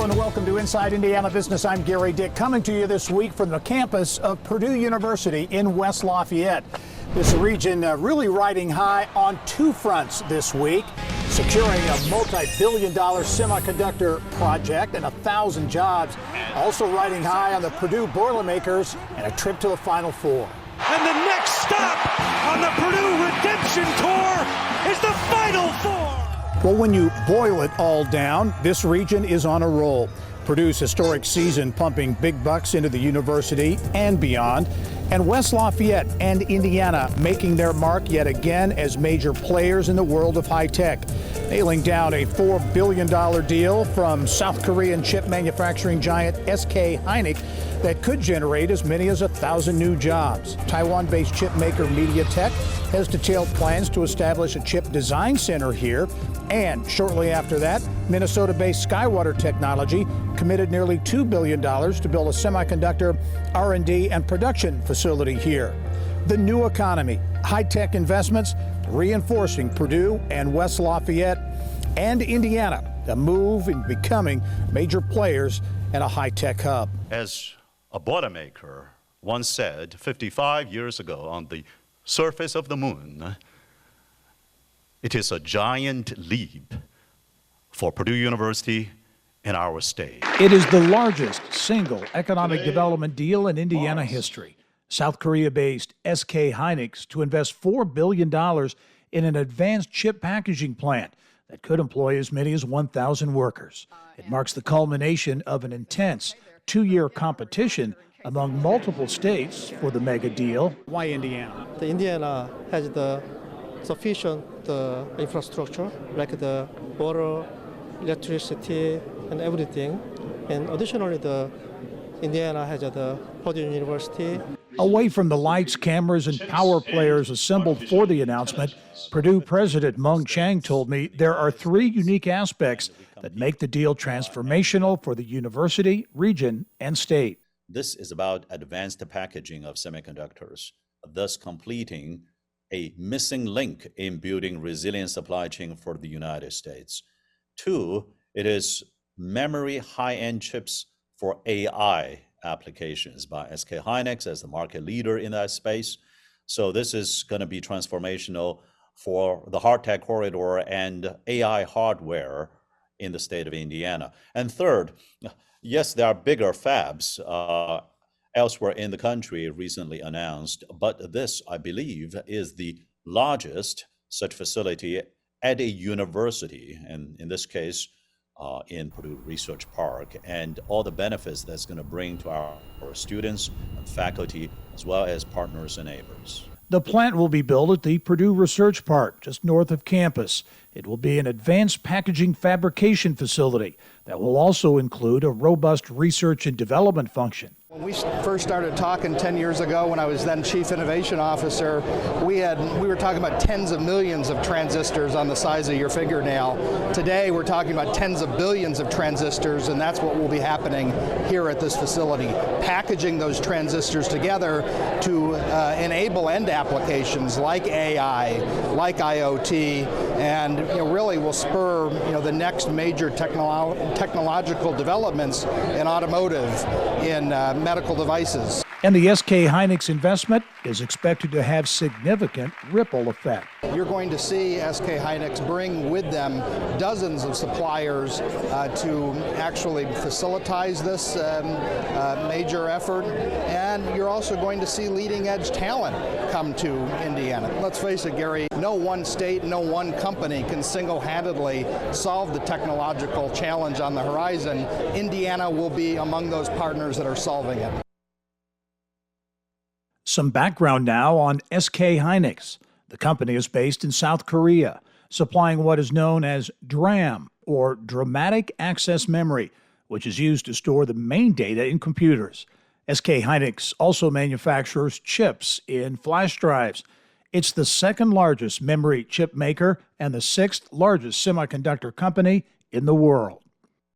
Hello and welcome to Inside Indiana Business. I'm Gary Dick, coming to you this week from the campus of Purdue University in West Lafayette. This region really riding high on two fronts this week, securing a multi-billion-dollar semiconductor project and 1,000 jobs. Also riding high on the Purdue Boilermakers and a trip to the Final Four. And the next stop on the Purdue Redemption Tour is the Final Four. Well, when you boil it all down, this region is on a roll. Purdue's historic season pumping big bucks into the university and beyond. And West Lafayette and Indiana making their mark yet again as major players in the world of high tech, nailing down a $4 billion deal from South Korean chip manufacturing giant SK Hynix that could generate as many as 1,000 new jobs. Taiwan-based chip maker MediaTek has detailed plans to establish a chip design center here. And shortly after that, Minnesota-based Skywater Technology committed nearly $2 billion to build a semiconductor R&D and production facility here. The new economy, high-tech investments, reinforcing Purdue and West Lafayette and Indiana, a move in becoming major players and a high-tech hub. As a Boilermaker once said 55 years ago on the surface of the moon, it is a giant leap for Purdue University and our state. It is the largest single economic development deal in Indiana history. South Korea-based SK Hynix to invest $4 billion in an advanced chip packaging plant that could employ as many as 1,000 workers. It marks the culmination of an intense two-year competition among multiple states for the mega deal. Why Indiana? The Indiana has the sufficient infrastructure, like the water, electricity, and everything. And additionally, the Indiana has the Purdue University. Away from the lights, cameras, and power players assembled for the announcement, Purdue President Mung Chiang told me there are three unique aspects that make the deal transformational for the university, region, and state. This is about advanced packaging of semiconductors, thus completing a missing link in building resilient supply chain for the United States. Two, it is memory high-end chips for AI applications by SK Hynix as the market leader in that space. So this is going to be transformational for the hard tech corridor and AI hardware in the state of Indiana. And third, yes, there are bigger fabs elsewhere in the country recently announced, but this, I believe, is the largest such facility at a university, and in this case, in Purdue Research Park, and all the benefits that's going to bring to our students and faculty, as well as partners and neighbors. The plant will be built at the Purdue Research Park, just north of campus. It will be an advanced packaging fabrication facility that will also include a robust research and development function. When we first started talking 10 years ago, when I was then Chief Innovation Officer, we were talking about tens of millions of transistors on the size of your fingernail. Today, we're talking about tens of billions of transistors, and that's what will be happening here at this facility. Packaging those transistors together to enable end applications like AI, like IoT, and really will spur the next major technological developments in automotive, in medical devices. And the SK Hynix investment is expected to have significant ripple effect. You're going to see SK Hynix bring with them dozens of suppliers to actually facilitate this major effort. And you're also going to see leading edge talent come to Indiana. Let's face it, Gary, no one state, no one company can single-handedly solve the technological challenge on the horizon. Indiana will be among those partners that are solving it. Some background now on SK Hynix. The company is based in South Korea, supplying what is known as DRAM, or Dramatic Access Memory, which is used to store the main data in computers. SK Hynix also manufactures chips in flash drives. It's the second largest memory chip maker and the sixth largest semiconductor company in the world.